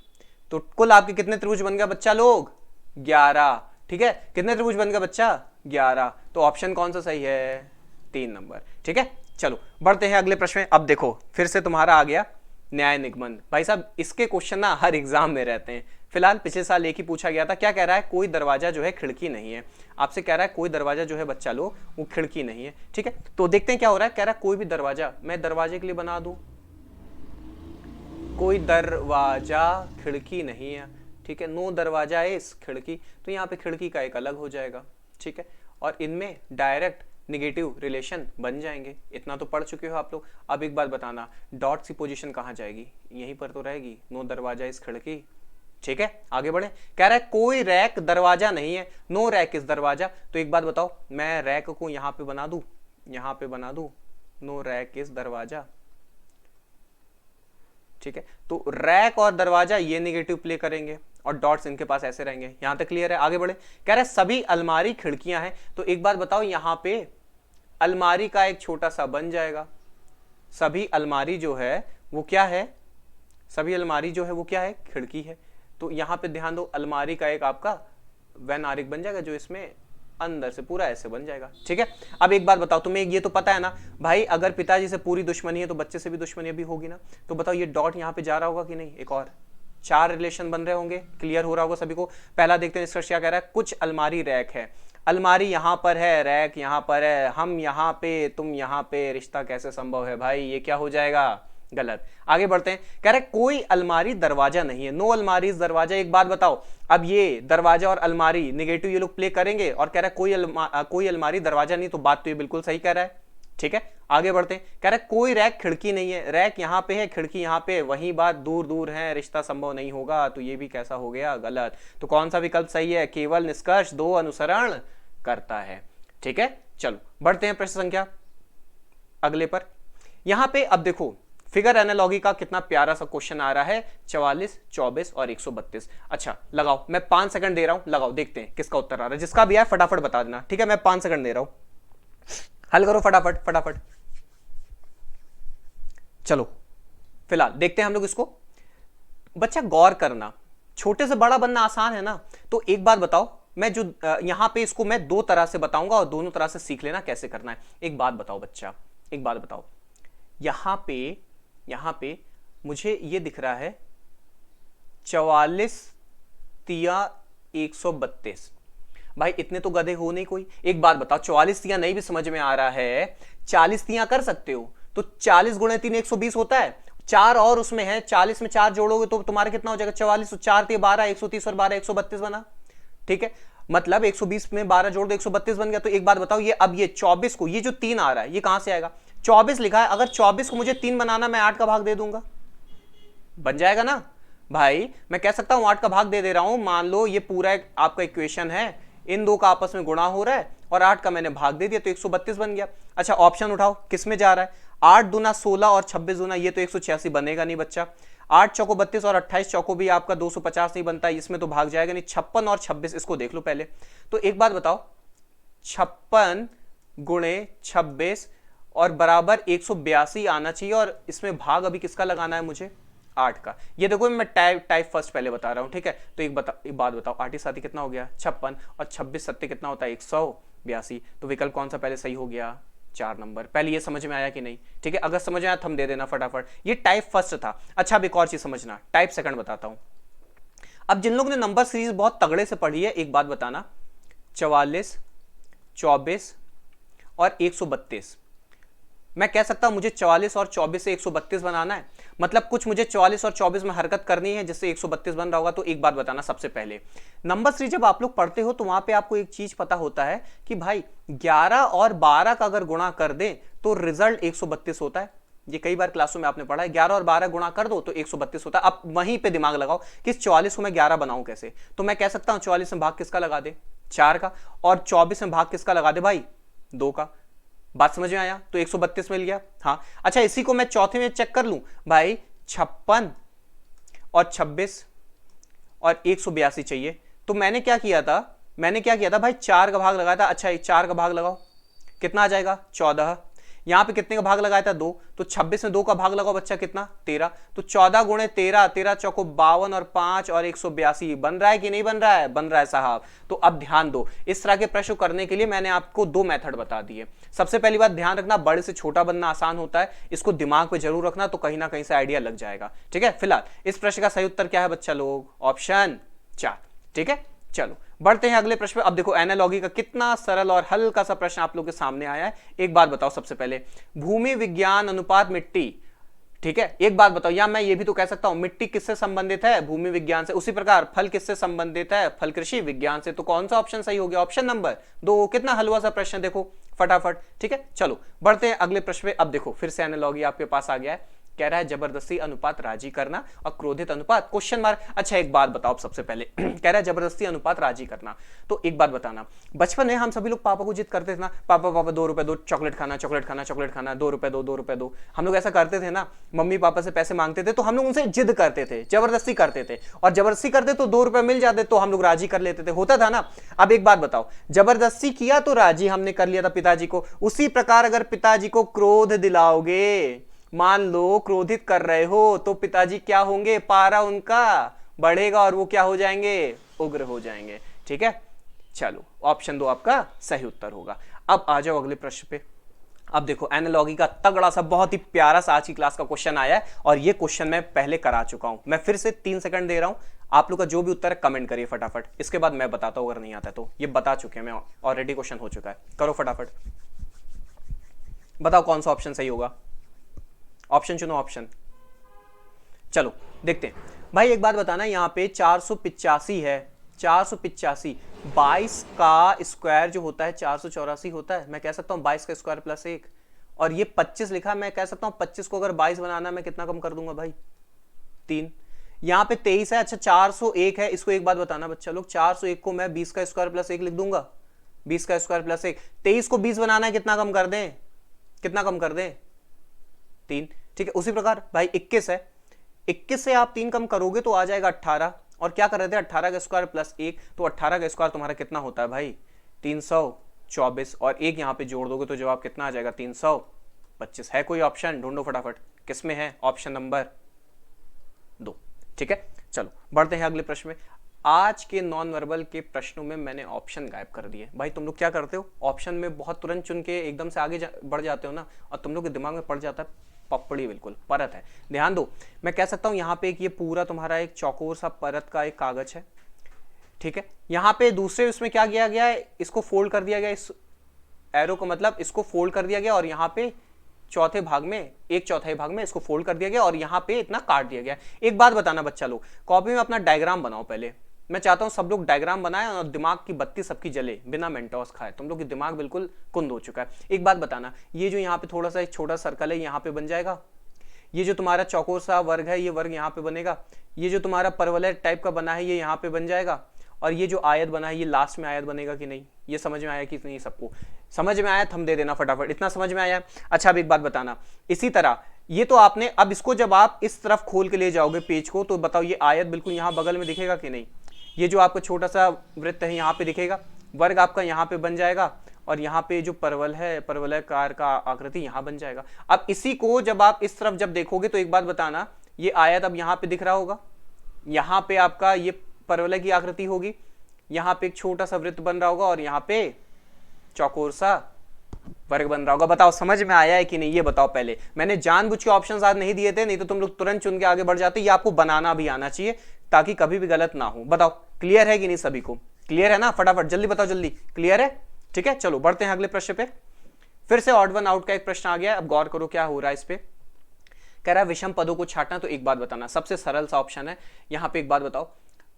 तो कुल आपके कितने त्रिभुज बन गया बच्चा लोग, 11। ठीक है, कितने त्रिभुज बन गया बच्चा, 11। तो ऑप्शन कौन सा सही है, 3 नंबर। ठीक है, चलो बढ़ते हैं अगले प्रश्न में। अब देखो फिर से तुम्हारा आ गया न्याय निगमन। भाई साहब इसके क्वेश्चन ना हर एग्जाम में रहते हैं। फिलहाल पिछले साल एक ही पूछा गया था, क्या कह रहा है, कोई दरवाजा जो है खिड़की नहीं है। आपसे कह रहा है कोई दरवाजा जो है बच्चा लो वो खिड़की नहीं है। ठीक है, तो देखते हैं क्या हो रहा है। कह रहा है कोई भी दरवाजा मैं दरवाजे के लिए बना दूं, कोई दरवाजा खिड़की नहीं है। ठीक है, नो दरवाजा इस खिड़की, तो यहाँ पे खिड़की का एक अलग हो जाएगा। ठीक है, और इनमें डायरेक्ट निगेटिव रिलेशन बन जाएंगे। इतना तो पढ़ चुके हो आप लोग। अब एक बात बताना, डॉट की पोजीशन कहाँ जाएगी, यहीं पर तो रहेगी, नो दरवाजा इस खिड़की। ठीक है, आगे बढ़े। कह रहा है कोई रैक दरवाजा नहीं है, नो रैक इस दरवाजा। तो एक बात बताओ, मैं रैक को यहां पे बना दूं, यहां पे बना दूं, नो रैक इस दरवाजा। ठीक है, तो रैक और दरवाजा ये नेगेटिव प्ले करेंगे और डॉट्स इनके पास ऐसे रहेंगे। यहां तक क्लियर है, आगे बढ़े। कह रहा है सभी अलमारी खिड़कियां हैं। तो एक बात बताओ, यहां पे अलमारी का एक छोटा सा बन जाएगा। सभी अलमारी जो है वो क्या है, सभी अलमारी जो है वो क्या है, खिड़की है। तो यहां पे ध्यान दो, अलमारी का एक आपका वैन आरिक बन जाएगा जो इसमें अंदर से पूरा ऐसे बन जाएगा। ठीक है, अब एक बात बताओ, तुम्हें ये तो पता है ना भाई, अगर पिताजी से पूरी दुश्मनी है तो बच्चे से भी दुश्मनी भी होगी ना। तो बताओ ये डॉट यहाँ पे जा रहा होगा कि नहीं, एक और 4 रिलेशन बन रहे होंगे, क्लियर हो रहा होगा सभी को। पहला देखते हैं निष्कर्ष क्या कह रहा है, कुछ अलमारी रैक है, अलमारी यहां पर है, रैक यहां पर है, हम यहां पे तुम यहां पे, रिश्ता कैसे संभव है भाई, ये क्या हो जाएगा, गलत। आगे बढ़ते हैं। कह रहे कोई अलमारी दरवाजा नहीं है, नो अलमारी दरवाजा। एक बात बताओ, अब ये दरवाजा और अलमारी निगेटिव ये लोग प्ले करेंगे और कह रहा है कोई अलमारी दरवाजा नहीं, तो बात तो ये बिल्कुल सही कह रहा है। ठीक है, आगे बढ़ते हैं। कह रहा है कोई रैक खिड़की नहीं है, रैक यहां पे है, खिड़की यहां पे, वही बात दूर दूर है, रिश्ता संभव नहीं होगा, तो ये भी कैसा हो गया, गलत। तो कौन सा विकल्प सही है, केवल निष्कर्ष 2 अनुसरण करता है। ठीक है, चलो बढ़ते हैं प्रश्न संख्या अगले पर। यहां पे अब देखो फिगर एनालॉगी का कितना प्यारा सा क्वेश्चन आ रहा है, 44, 24 और 132। अच्छा लगाओ, मैं 5 सेकंड दे रहा हूं, लगाओ देखते हैं किसका उत्तर आ रहा है। जिसका भी आए फटाफट बता देना। ठीक है, मैं 5 सेकंड दे रहा हूं, हल करो फटाफट फटाफट। चलो फिलहाल देखते हैं हम लोग इसको। बच्चा गौर करना, छोटे से बड़ा बनना आसान है ना। तो एक बात बताओ, मैं जो यहां पे इसको मैं दो तरह से बताऊंगा और दोनों तरह से सीख लेना कैसे करना है। एक बात बताओ बच्चा, एक बात बताओ, यहां पे मुझे ये दिख रहा है 44 तिया 132। भाई इतने तो गधे हो नहीं कोई। एक बात बताओ, 44 तिया नहीं भी समझ में आ रहा है, 40 तिया कर सकते हो तो 40 गुणे 3 120 होता है। 4 और उसमें है, 40 में 4 जोड़ोगे तो तुम्हारा कितना हो जाएगा 44, 4 तिया 12, 130 और 12 132 बना। ठीक है, मतलब 120 में 12 जोड़ दो 132 बन गया। तो एक बात बताओ, ये अब ये 24 को, ये जो 3 आ रहा है ये कहां से आएगा? 24 लिखा है, अगर 24 को मुझे 3 बनाना, मैं 8 का भाग दे दूंगा, बन जाएगा ना भाई। मैं कह सकता हूं 8 का भाग दे दे रहा हूं। मान लो ये पूरा एक आपका इक्वेशन है, इन दो का आपस में गुणा हो रहा है और 8 का मैंने भाग दे दिया तो 132 बन गया। अच्छा ऑप्शन उठाओ, किस में जा रहा है? 8 दूना 16 और 26 दूना, ये तो 186 बनेगा नहीं बच्चा। 8 चौको 32 और 28 चौको भी आपका 250 नहीं बनता, इसमें तो भाग जाएगा नहीं। 56 और 26, इसको देख लो पहले। तो एक बात बताओ, 56 गुणे 26 और बराबर 182 आना चाहिए, और इसमें भाग अभी किसका लगाना है मुझे? 8 का। ये देखो मैं टाइप फर्स्ट पहले बता रहा हूं, ठीक है। तो एक बात बताओ, 8 साथी कितना हो गया? 56, और 26 सत्ते कितना होता है? 182। तो विकल्प कौन सा पहले सही हो गया? 4 नंबर। पहले ये समझ में आया कि नहीं? ठीक है, अगर समझ में आया थम दे देना फटाफट। ये टाइप फर्स्ट था। अच्छा अब एक और चीज समझना, टाइप सेकंड बताता हूं। अब जिन लोगों ने नंबर सीरीज बहुत तगड़े से पढ़ी है, एक बात बताना, 44, 24 और 132, मैं कह सकता हूं मुझे 44 और 24 से 132 बनाना है, मतलब कुछ मुझे 44 और 24 में हरकत करनी है जिससे 132 बन रहा होगा। तो एक बात बताना, सबसे पहले नंबर सीरीज जब आप लोग पढ़ते हो तो वहां पे आपको एक चीज पता होता है कि भाई 11 और 12 का अगर गुणा कर दें तो रिजल्ट 132 होता है। ये कई बार क्लासों में आपने पढ़ा है, 11 और 12 गुणा कर दो तो 132 होता है। अब वहीं पे दिमाग लगाओ कि इस 44 को मैं 11 बनाऊं कैसे? तो मैं कह सकता हूं 44 में भाग किसका लगा दे? 4 का। और 24 में भाग किसका लगा दे भाई? 2 का। बात समझ में आया? तो 132 मिल गया। हाँ अच्छा, इसी को मैं चौथे में चेक कर लूं भाई, 56 और 26 और 182 चाहिए। तो मैंने क्या किया था भाई, 4 का भाग लगाया था। अच्छा 4 का भाग लगाओ, कितना आ जाएगा? 14। यहां पे कितने का भाग लगाया था? 2। तो 26 में 2 का भाग लगाओ बच्चा, कितना? 13। तो 14 गुणे 13, 13 चौको 52 और 5 और 182 बन रहा है कि नहीं बन रहा है? बन रहा है साहब। तो अब ध्यान दो, इस तरह के प्रश्न करने के लिए मैंने आपको 2 मेथड बता दिए। सबसे पहली बात ध्यान रखना, बड़े से छोटा बनना आसान होता है, इसको दिमाग पे जरूर रखना, तो कहीं ना कहीं से आइडिया लग जाएगा। ठीक है, फिलहाल इस प्रश्न का सही उत्तर क्या है बच्चा लोग? ऑप्शन 4। ठीक है, चलो बढ़ते हैं अगले प्रश्न पे। अब देखो एनालॉजी का कितना सरल और हल्का सा प्रश्न आप लोगों के सामने आया है। एक बात बताओ, सबसे पहले भूमि विज्ञान अनुपात मिट्टी, ठीक है, एक बात बताओ, या मैं ये भी तो कह सकता हूं मिट्टी किससे संबंधित है? भूमि विज्ञान से। उसी प्रकार फल किससे संबंधित है? फल कृषि विज्ञान से। तो कौन सा ऑप्शन सही हो गया? Option number 2। कितना हलवा सा प्रश्न देखो फटाफट। ठीक है, चलो बढ़ते हैं अगले प्रश्न पे। अब देखो फिर से एनालॉजी आपके पास आ गया है, कह रहा है जबरदस्ती अनुपात राजी करना और क्रोधित अनुपात क्वेश्चन मार्क। अच्छा एक बात बताओ सबसे पहले कह रहा है जबरदस्ती अनुपात राजी करना, तो एक बात बताना, बचपन में हम सभी लोग पापा को जिद करते थे ना, पापा पापा 2 रुपए दो, चॉकलेट खाना चॉकलेट खाना चॉकलेट खाना, 2 रुपए दो 2 रुपए दो। हम लोग ऐसा करते थे ना, मम्मी पापा से पैसे मांगते थे तो हम लोग उनसे जिद करते थे, जबरदस्ती करते थे, और जबरदस्ती करते तो 2 रुपए मिल जाते तो हम लोग राजी कर लेते थे, होता था ना। अब एक बात बताओ, जबरदस्ती किया तो राजी हमने कर लिया था पिताजी को, उसी प्रकार अगर पिताजी को क्रोध दिलाओगे, मान लो क्रोधित कर रहे हो, तो पिताजी क्या होंगे? पारा उनका बढ़ेगा और वो क्या हो जाएंगे? उग्र हो जाएंगे। ठीक है, चलो ऑप्शन 2 आपका सही उत्तर होगा। अब आ जाओ अगले प्रश्न पे। अब देखो एनालॉजी का तगड़ा सा बहुत ही प्यारा सा आज की क्लास का क्वेश्चन आया है, और ये क्वेश्चन मैं पहले करा चुका हूं। मैं फिर से 3 सेकंड दे रहा हूं, आप लोग का जो भी उत्तर है कमेंट करिए फटाफट, इसके बाद मैं बताता हूं, अगर नहीं आता तो। ये बता चुके हैं मैं ऑलरेडी, क्वेश्चन हो चुका है। करो फटाफट, बताओ कौन सा ऑप्शन सही होगा। ऑप्शन चुनो, ऑप्शन। चलो देखते हैं भाई। एक बात बताना, यहां पे 485 है, 485, 22 का स्क्वायर जो होता है 484 होता है। मैं कह सकता हूं 22 का स्क्वायर प्लस 1, और ये 25 लिखा है, मैं कह सकता हूं 25 को अगर 22 बनाना मैं कितना कम कर दूंगा भाई? 3। यहां पे 23 है, अच्छा 401 है। इसको एक बात बताना बच्चा लोग, 401 को मैं 20 का स्क्वायर प्लस 1 लिख दूंगा, 20 का स्क्वायर प्लस 1। 23 को 20 बनाना है, कितना कम कर दें? कितना कम कर दें? 3। ठीक है, उसी प्रकार भाई 21 है, 21 से आप 3 कम करोगे तो आ जाएगा 18, और क्या कर रहे थे? 18 का स्क्वायर प्लस 1, तो 18 का स्क्वायर तुम्हारा कितना होता है भाई? 324, और 1 यहां पे जोड़ दोगे तो जवाब कितना आ जाएगा? 325। है कोई ऑप्शन? ढूंढो फटाफट, किसमें है? Option number 2। ठीक है, चलो बढ़ते हैं अगले प्रश्न में। आज के नॉन वर्बल के प्रश्नों में मैंने ऑप्शन गायब कर दिए। भाई तुम लोग क्या करते हो, ऑप्शन में बहुत तुरंत चुन के एकदम से आगे बढ़ जाते हो ना, और तुम लोग के दिमाग में पड़ जाता है पपड़ी, बिल्कुल परत है। ध्यान दो, मैं कह सकता हूं यहाँ पे एक ये पूरा तुम्हारा एक चौकोर सा परत का एक कागज है, ठीक है। यहाँ पे दूसरे उसमें क्या किया गया है, इसको फोल्ड कर दिया गया, इस एरो को मतलब इसको फोल्ड कर दिया गया, और यहाँ पे चौथे भाग में, एक चौथाई भाग में इसको फोल्ड कर दिया गया, और यहाँ पे इतना काट दिया गया। एक बात बताना बच्चा लोग, कॉपी में अपना डायग्राम बनाओ पहले। मैं चाहता हूं सब लोग डायग्राम बनाएं और दिमाग की बत्ती सबकी जले बिना मेंटोस खाए। तुम लोग की दिमाग बिल्कुल कुंद हो चुका है। एक बात बताना, ये जो यहाँ पे थोड़ा सा एक छोटा सर्कल है यहाँ पे बन जाएगा, ये जो तुम्हारा चौकोर सा वर्ग है ये वर्ग यहाँ पे बनेगा, ये जो तुम्हारा परवलय टाइप का बना है ये यहाँ पे बन जाएगा, और ये जो आयत बना है ये लास्ट में आयत बनेगा कि नहीं। ये समझ में आया कि नहीं, सबको समझ में आया, थंब दे देना फटाफट, इतना समझ में आया। अच्छा अब एक बात बताना, इसी तरह ये तो आपने, अब इसको जब आप इस तरफ खोल के ले जाओगे पेज को, तो बताओ ये आयत बिल्कुल यहाँ बगल में दिखेगा कि नहीं। ये जो आपका छोटा सा वृत्त है यहाँ पे दिखेगा, वर्ग आपका यहाँ पे बन जाएगा, और यहाँ पे जो परवल है, परवलयकार का आकृति यहाँ बन जाएगा। अब इसी को जब आप इस तरफ जब देखोगे तो एक बात बताना, ये आयत अब यहाँ पे दिख रहा होगा, यहाँ पे आपका ये परवलय की आकृति होगी, यहाँ पे एक छोटा सा वृत्त बन रहा होगा, और यहाँ पे चौकोर सा वर्ग बन रहा होगा। बताओ समझ में आया है कि नहीं, ये बताओ पहले। मैंने जानबूझ के ऑप्शंस आज नहीं दिए थे, नहीं तो तुम लोग तुरंत चुन के आगे बढ़ जाते। ये आपको बनाना भी आना चाहिए ताकि कभी भी गलत ना हो। बताओ क्लियर है कि नहीं, सभी को क्लियर है ना, फटाफट जल्दी बताओ, जल्दी क्लियर है, ठीक है। चलो बढ़ते हैं अगले प्रश्न पे। फिर से ऑड वन आउट का एक प्रश्न आ गया, अब गौर करो क्या हो रहा है इस पे। कह रहा है विषम पदों को छांटना, तो एक बात बताना, सबसे सरल सा ऑप्शन है यहाँ पे। एक बात बताओ,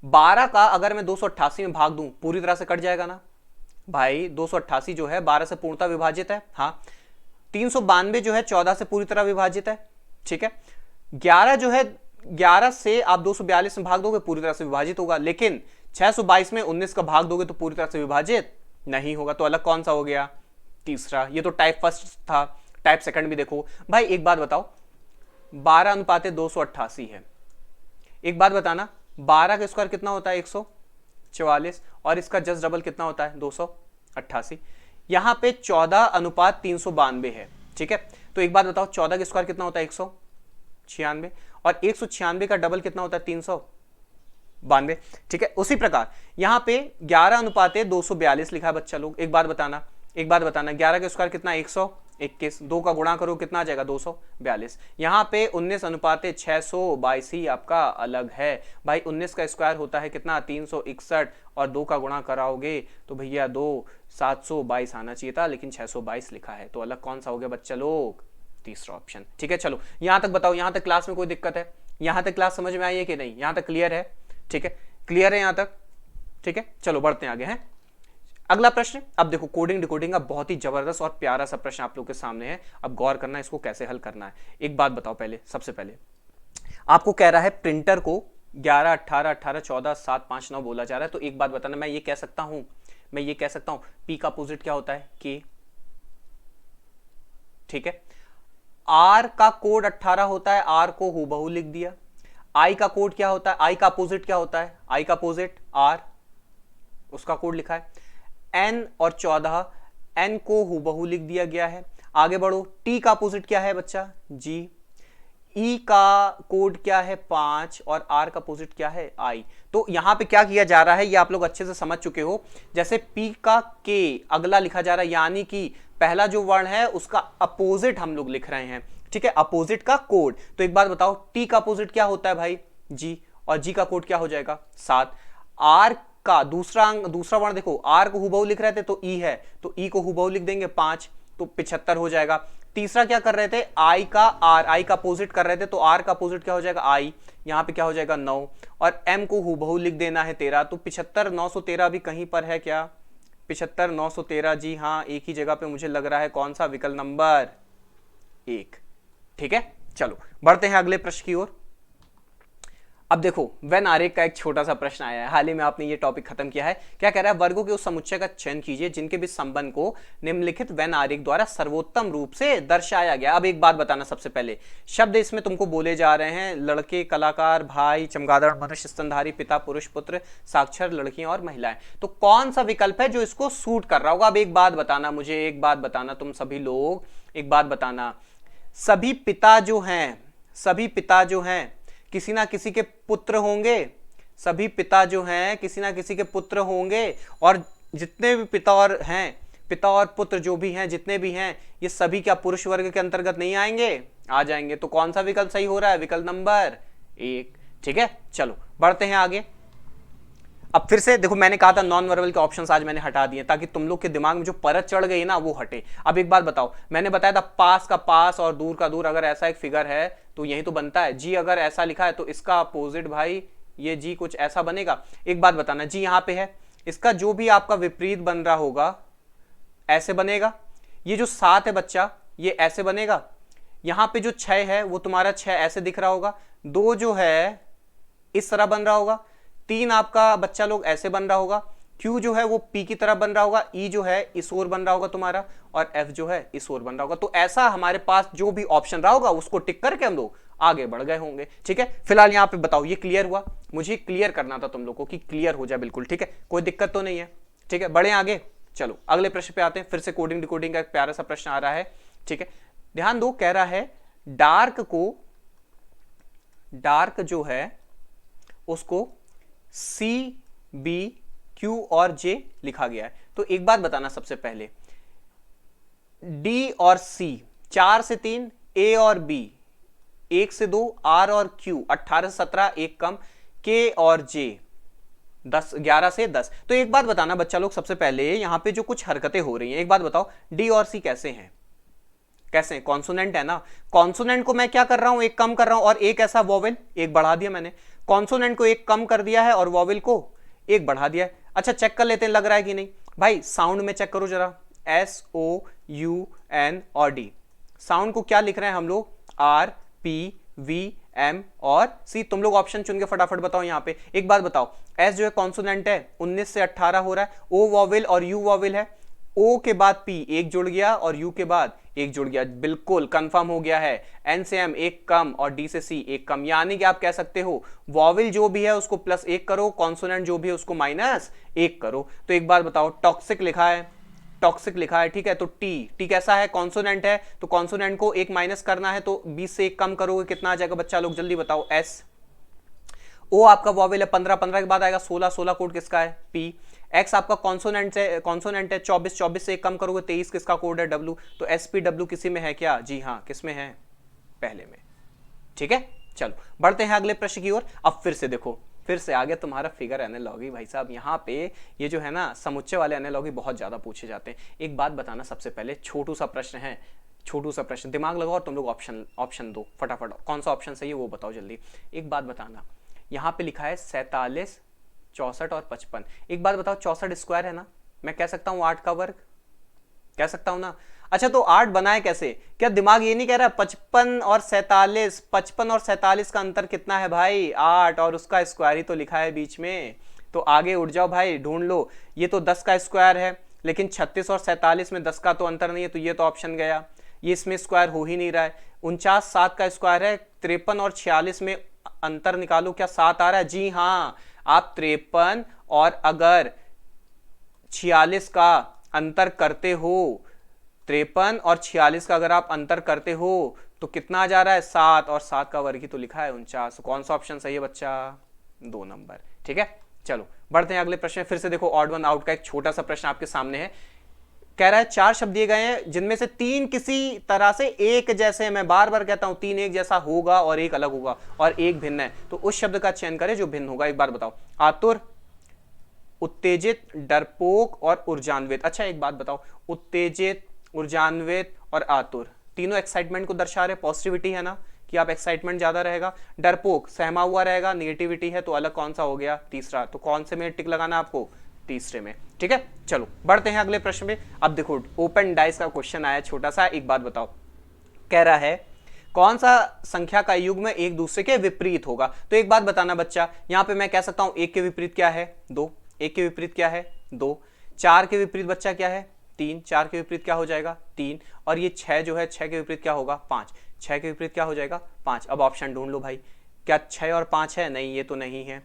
12 का अगर मैं 288 में भाग दूं पूरी तरह से कट जाएगा ना भाई। 288 जो है 12 से पूर्णतः विभाजित है, हाँ। 392 जो है 14 से पूरी तरह विभाजित है, ठीक है। 11 जो है 11 से आप 242 में भाग दोगे पूरी तरह से विभाजित होगा, लेकिन 622 में 19 का भाग दोगे तो पूरी तरह से विभाजित नहीं होगा। तो अलग कौन सा हो गया, तीसरा। ये तो टाइप फर्स्ट था, टाइप सेकंड भी देखो। भाई एक बात बताओ, 12:288 है। एक बात बताना, 12 का स्क्वायर कितना होता है, 144, और इसका जस्ट डबल कितना होता है, 288। यहां पे 14:392 है, ठीक है। तो एक बात बताओ, 14 का स्क्वायर कितना होता है, 196, और 196 का डबल कितना होता है, 392, ठीक है। उसी प्रकार यहां पे 11:242 लिखा है बच्चा लोग। एक बात बताना, 11 का स्क्वायर कितना, 121, 2 का गुणा करो कितना आ जाएगा, 242। यहाँ पे 19:622 ही आपका अलग है। भाई 19 का स्क्वायर होता है कितना, 361, और 2 का गुणा कराओगे तो भैया 2 722 आना चाहिए था, लेकिन 622 लिखा है। तो अलग कौन सा हो गया बच्चा लोग, तीसरा ऑप्शन, ठीक है। चलो यहां तक बताओ, यहां तक क्लास में कोई दिक्कत है, यहां तक क्लास समझ में आई है कि नहीं, यहां तक क्लियर है, ठीक है, क्लियर है यहां तक, ठीक है। चलो बढ़ते हैं आगे हैं। अगला प्रश्न, अब देखो कोडिंग डिकोडिंग का बहुत ही जबरदस्त और प्यारा सा प्रश्न आप लोग के सामने है। अब गौर करना इसको कैसे हल करना है। एक बात बताओ पहले, सबसे पहले आपको कह रहा है प्रिंटर को 11 18 18 14 7 5 9 बोला जा रहा है। तो एक बात बताना, मैं ये कह सकता हूं पी का अपोजिट क्या होता है, के, ठीक है। आर का कोड 18 होता है, आर को हूबहू लिख दिया। आई का कोड क्या होता है, आई का अपोजिट क्या होता है, आई का अपोजिट आर, उसका कोड लिखा है। एन और 14, एन को हूबहू लिख दिया गया है। आगे बढ़ो, टी का अपोजिट क्या है बच्चा, जी। ई का कोड क्या है, 5, और आर का अपोजिट क्या है, आई। तो यहां पे क्या किया जा रहा है ये आप लोग अच्छे से समझ चुके हो। जैसे पी का के अगला लिखा जा रहा है, यानी कि पहला जो वर्ण है उसका अपोजिट हम लोग लिख रहे हैं, ठीक है, अपोजिट का कोड। तो एक बात बताओ, टी का अपोजिट क्या होता है भाई, जी, और जी का कोड क्या हो जाएगा, 7। आर का दूसरा वर्ण देखो, आर को हुबहू लिख रहे थे तो ई है, तो ई को हुबहू लिख देंगे 5, तो 75 हो जाएगा। तीसरा क्या कर रहे थे, आई का आर, आई का अपोजिट कर रहे थे, तो आर का अपोजिट क्या हो जाएगा, आई, यहां पे क्या हो जाएगा 9, और एम को हुबहू लिख देना है 13। तो 75 913 भी कहीं पर है क्या, 75 913, जी हाँ, एक ही जगह पे मुझे लग रहा है, कौन सा, विकल्प नंबर 1, ठीक है। चलो बढ़ते हैं अगले प्रश्न की ओर। अब देखो वेन आरेख का एक छोटा सा प्रश्न आया है, हाल ही में आपने ये टॉपिक खत्म किया है। क्या कह रहा है, वर्गों के उस समुच्चय का चयन कीजिए जिनके बीच संबंध को निम्नलिखित वेन आरेख द्वारा सर्वोत्तम रूप से दर्शाया गया। अब एक बात बताना, सबसे पहले शब्द इसमें तुमको बोले जा रहे हैं, लड़के, कलाकार, भाई, चमगादड़, मनुष्य, स्तनधारी, पिता, पुरुष, पुत्र, साक्षर, लड़कियां और महिलाएं। तो कौन सा विकल्प है जो इसको सूट कर रहा होगा। अब एक बात बताना मुझे, एक बात बताना तुम सभी लोग, एक बात बताना, सभी पिता जो हैं किसी ना किसी के पुत्र होंगे, सभी पिता जो हैं किसी ना किसी के पुत्र होंगे, और जितने भी पिता और पुत्र जो भी हैं, जितने भी हैं, ये सभी क्या पुरुष वर्ग के अंतर्गत नहीं आएंगे? आ जाएंगे। तो कौन सा विकल्प सही हो रहा है? विकल्प नंबर 1। ठीक है, चलो बढ़ते हैं आगे। अब फिर से देखो, मैंने कहा था नॉन वर्बल के ऑप्शंस आज मैंने हटा दिए ताकि तुम लोग के दिमाग में जो परत चढ़ गई ना वो हटे। अब एक बात बताओ, मैंने बताया था पास का पास और दूर का दूर, अगर ऐसा एक फिगर है तो यही तो बनता है। जी अगर ऐसा लिखा है तो इसका अपोजिट भाई ये जी कुछ ऐसा बनेगा। एक बात बताना, जी यहां पे है, इसका जो भी आपका विपरीत बन रहा होगा ऐसे बनेगा। ये जो 7 है बच्चा ये ऐसे बनेगा। यहां पे जो 6 है वो तुम्हारा 6 ऐसे दिख रहा होगा। 2 जो है इस तरह बन रहा होगा। 3 आपका बच्चा लोग ऐसे बन रहा होगा। Q जो है वो P की तरह बन रहा होगा। E जो है इस ओर बन रहा होगा तुम्हारा, और F जो है इस ओर बन रहा होगा। तो ऐसा हमारे पास जो भी ऑप्शन रहा होगा उसको टिक करके हम लोग आगे बढ़ गए होंगे। ठीक है, फिलहाल यहाँ पे बताओ ये क्लियर हुआ? मुझे क्लियर करना था तुम लोग को कि क्लियर हो जाए बिल्कुल। ठीक है, कोई दिक्कत तो नहीं है? ठीक है, बढ़े आगे। चलो अगले प्रश्न पे आते हैं। फिर से कोडिंग डिकोडिंग का एक प्यारा सा प्रश्न आ रहा है। ठीक है, ध्यान दो, कह रहा है डार्क जो है उसको C, B, Q और J लिखा गया है। तो एक बात बताना सबसे पहले, D और C 4 से 3, A और B 1 से 2, R और Q 18 से 17 1 कम, K और J 11 से 10। तो एक बात बताना बच्चा लोग, सबसे पहले यहां पे जो कुछ हरकतें हो रही हैं, एक बात बताओ D और C कैसे हैं? कैसे? कॉन्सोनेंट है ना। कॉन्सोनेंट को मैं क्या कर रहा हूं? एक कम कर रहा हूं, और एक ऐसा वॉवेल एक बढ़ा दिया मैंने। कॉन्सोनेंट को एक कम कर दिया है और वॉवेल को एक बढ़ा दिया है। अच्छा चेक कर लेते हैं लग रहा है कि नहीं। भाई साउंड में चेक करो जरा, SOUN और D। साउंड को क्या लिख रहे हैं हम लोग? RPVM और C। तुम लोग ऑप्शन चुन के फटाफट बताओ। यहां पे एक बात बताओ, S जो है कॉन्सोनेंट है 19 से 18 हो रहा है। O वॉवेल और U वॉवेल है। O के बाद P एक जुड़ गया और U के बाद एक जुड़ गया। बिल्कुल कंफर्म हो गया है। N से M एक कम और D से C एक कम, यानी कि आप कह सकते हो वॉवेल जो भी है उसको +1 करो, कॉन्सोनेंट जो भी है उसको -1 करो। तो एक बात बताओ, टॉक्सिक लिखा है, टॉक्सिक लिखा है। ठीक है, तो टी कैसा है? कॉन्सोनेंट है, तो कॉन्सोनेंट को एक माइनस करना है, तो 20 से 1 कम करोगे कितना आ जाएगा बच्चा लोग? जल्दी बताओ। S। O आपका वॉवेल है 15, 15 के बाद आएगा 16, 16 कोड किसका है? P। X आपका कॉन्सोनेंट है 24, 24 से एक कम करोगे 23 किसका कोड है? W। तो SPW किसी में है क्या? जी हाँ, किस में है? पहले में। ठीक है, चलो बढ़ते हैं अगले प्रश्न की ओर। अब फिर से देखो, फिर से आ गया तुम्हारा फिगर एनालॉजी। भाई साहब यहाँ पे ये जो है ना समुच्चय वाले एनालॉजी बहुत ज्यादा पूछे जाते हैं। एक बात बताना सबसे पहले, छोटू सा प्रश्न है, छोटू सा प्रश्न, दिमाग लगाओ और तुम लोग ऑप्शन दो फटाफट। कौन सा ऑप्शन सही है वो बताओ जल्दी। एक बात बताना, यहाँ पे लिखा है 47, 64 और 55। एक बात बताओ, 64 स्क्वायर है ना, मैं कह सकता हूँ 8 का वर्ग, कह सकता हूं ना। अच्छा तो 8 बनाए कैसे? क्या दिमाग ये नहीं कह रहा 55 और 47, 55 और 47 का अंतर कितना है भाई? 8, और उसका स्क्वायर ही तो लिखा है बीच में। तो आगे उठ जाओ भाई, ढूंढ लो। ये तो 10 का स्क्वायर है, लेकिन 36 और 47 में 10 का तो अंतर नहीं है, तो ये तो ऑप्शन गया, ये इसमें स्क्वायर हो ही नहीं रहा है। 49 7 का स्क्वायर है, 53 और 46 में अंतर निकालो, क्या 7 आ रहा है? जी हाँ, आप 53 और अगर 46 का अंतर करते हो, 53 और 46 का अगर आप अंतर करते हो तो कितना आ जा रहा है? 7, और 7 का वर्ग ही तो लिखा है 49। कौन सा ऑप्शन सही है बच्चा? 2 नंबर। ठीक है, चलो बढ़ते हैं अगले प्रश्न। फिर से देखो, ऑड वन आउट का एक छोटा सा प्रश्न आपके सामने है। कह रहा है 4 शब्द दिए गए हैं जिनमें से 3 किसी तरह से एक जैसे, मैं बार बार कहता हूं 3 एक जैसा होगा और एक अलग होगा और एक भिन्न है, तो उस शब्द का चयन करें जो भिन्न होगा। एक बार बताओ। आतुर, उत्तेजित, डरपोक और ऊर्जान्वित। अच्छा एक बात बताओ, उत्तेजित, ऊर्जान्वित और आतुर तीनों एक्साइटमेंट को दर्शा रहे, पॉजिटिविटी है ना कि आप एक्साइटमेंट ज्यादा रहेगा। डरपोक सहमा हुआ रहेगा, निगेटिविटी है, तो अलग कौन सा हो गया? तीसरा। तो कौन से में टिक लगाना आपको? तीसरे में। ठीक है, चलो बढ़ते हैं अगले प्रश्न में। अब देखो ओपन डाइस का क्वेश्चन आया छोटा सा। एक बात बताओ, कह रहा है कौन सा संख्या का युग्म एक दूसरे के विपरीत होगा? तो एक बात बताना बच्चा, यहां पे मैं कह सकता हूं 1 के विपरीत क्या है? 2। 1 के विपरीत क्या है? 2। 4 के विपरीत बच्चा क्या है? 3। 4 के विपरीत क्या हो जाएगा? 3। और ये 6 जो है, 6 के विपरीत क्या होगा? 5। 6 के विपरीत क्या हो जाएगा? 5। अब ऑप्शन ढूंढ लो भाई, क्या 6 और 5 है? नहीं, ये तो नहीं है।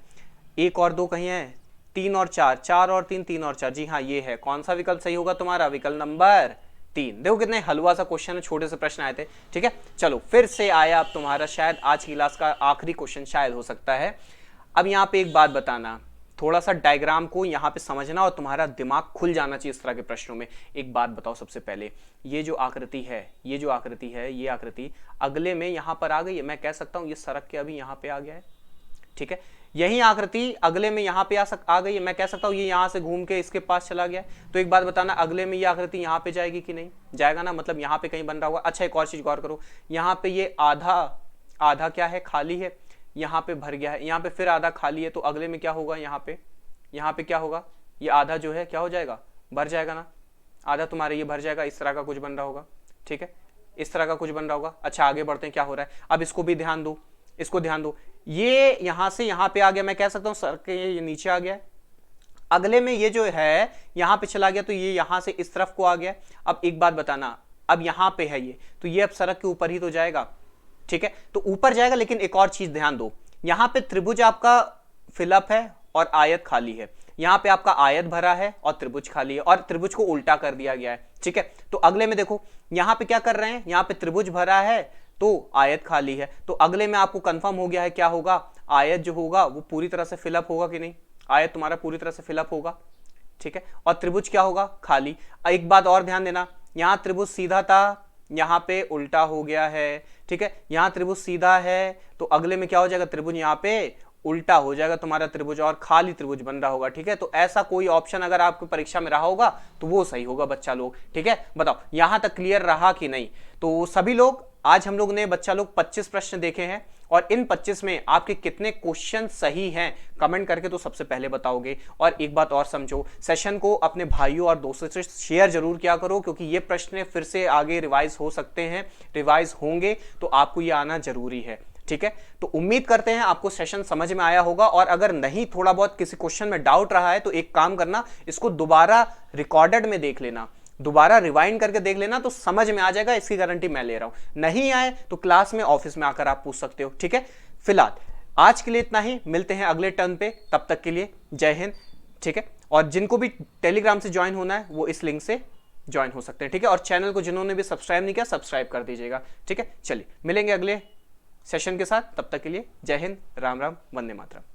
1 और 2 कहीं है? 3 और 4, 4 और 3, 3 और 4, जी हाँ ये है। कौन सा विकल्प सही होगा तुम्हारा? विकल्प नंबर 3। देखो कितने हलवा सा क्वेश्चन है, छोटे से प्रश्न आए थे। ठीक है, चलो फिर से आया अब तुम्हारा शायद आज की क्लास का आखिरी क्वेश्चन शायद हो सकता है। अब यहाँ पे एक बात बताना, थोड़ा सा डायग्राम को यहाँ पे समझना और तुम्हारा दिमाग खुल जाना चाहिए इस तरह के प्रश्नों में। एक बात बताओ सबसे पहले, ये जो आकृति है, ये आकृति अगले में यहाँ पर आ गई है। मैं कह सकता हूँ ये सड़क के अभी यहाँ पे आ गया है, ठीक है। यही आकृति अगले में यहाँ पे आ गई है। मैं कह सकता हूँ ये यहाँ से घूम के इसके पास चला गया। तो एक बात बताना, अगले में ये आकृति यहाँ पे जाएगी कि नहीं जाएगा ना, मतलब यहाँ पे कहीं बन रहा होगा। अच्छा एक और चीज गौर करो, यहाँ पे ये आधा क्या है, खाली है, यहाँ पे भर गया है, यहाँ पे फिर आधा खाली है। तो अगले में क्या होगा, यहाँ पे क्या होगा, ये आधा जो है क्या हो जाएगा, भर जाएगा ना। आधा तुम्हारे ये भर जाएगा, इस तरह का कुछ बन रहा होगा, ठीक है, इस तरह का कुछ बन रहा होगा। अच्छा आगे बढ़ते हैं, क्या हो रहा है, अब इसको भी ध्यान दो, इसको ध्यान दो। ये यहां से यहां पे आ गया, मैं कह सकता हूं सर के ये नीचे आ गया। अगले में ये जो है यहां पे चला गया, तो ये यहां से इस तरफ को आ गया। अब एक बात बताना, अब यहां पे है ये, तो ये अब सड़क के ऊपर ही तो जाएगा, ठीक है, तो ऊपर जाएगा। लेकिन एक और चीज ध्यान दो, यहां पे त्रिभुज आपका फिलअप है और आयत खाली है। यहां पे आपका आयत भरा है और त्रिभुज खाली है, और त्रिभुज को उल्टा कर दिया गया है, ठीक है। तो अगले में देखो, यहां पे क्या कर रहे हैं, यहां पे त्रिभुज भरा है तो आयत खाली है। तो अगले में आपको कंफर्म हो गया है, क्या होगा, आयत जो होगा वो पूरी तरह से फिलअप होगा कि नहीं, आयत तुम्हारा पूरी तरह से फिलअप होगा, ठीक है। और त्रिभुज क्या होगा, खाली। एक बात और ध्यान देना, यहां त्रिभुज सीधा था, यहां पे उल्टा हो गया है, ठीक है। यहां त्रिभुज सीधा है तो अगले में क्या हो जाएगा, त्रिभुज यहां पे उल्टा हो जाएगा तुम्हारा त्रिभुज, और खाली त्रिभुज बन रहा होगा, ठीक है। तो ऐसा कोई ऑप्शन अगर आपकी परीक्षा में रहा होगा तो वो सही होगा बच्चा लोग, ठीक है। बताओ यहां तक क्लियर रहा कि नहीं। तो सभी लोग, आज हम लोग ने बच्चा लोग 25 प्रश्न देखे हैं, और इन 25 में आपके कितने क्वेश्चन सही हैं कमेंट करके तो सबसे पहले बताओगे। और एक बात और समझो, सेशन को अपने भाइयों और दोस्तों से शेयर जरूर किया करो, क्योंकि ये प्रश्न फिर से आगे रिवाइज हो सकते हैं, रिवाइज होंगे तो आपको ये आना जरूरी है, ठीक है। तो उम्मीद करते हैं आपको सेशन समझ में आया होगा, और अगर नहीं थोड़ा बहुत किसी क्वेश्चन में डाउट रहा है तो एक काम करना, इसको दोबारा रिकॉर्डेड में देख लेना, दोबारा रिवाइंड करके देख लेना, तो समझ में आ जाएगा, इसकी गारंटी मैं ले रहा हूं। नहीं आए तो क्लास में, ऑफिस में आकर आप पूछ सकते हो, ठीक है। फिलहाल आज के लिए इतना ही, मिलते हैं अगले टर्न पे, तब तक के लिए जय हिंद, ठीक है। और जिनको भी टेलीग्राम से ज्वाइन होना है वो इस लिंक से ज्वाइन हो सकते हैं, ठीक है। और चैनल को जिन्होंने भी सब्सक्राइब नहीं किया, सब्सक्राइब कर दीजिएगा, ठीक है। चलिए मिलेंगे अगले सेशन के साथ, तब तक के लिए जय हिंद, राम राम, वंदे मातरम।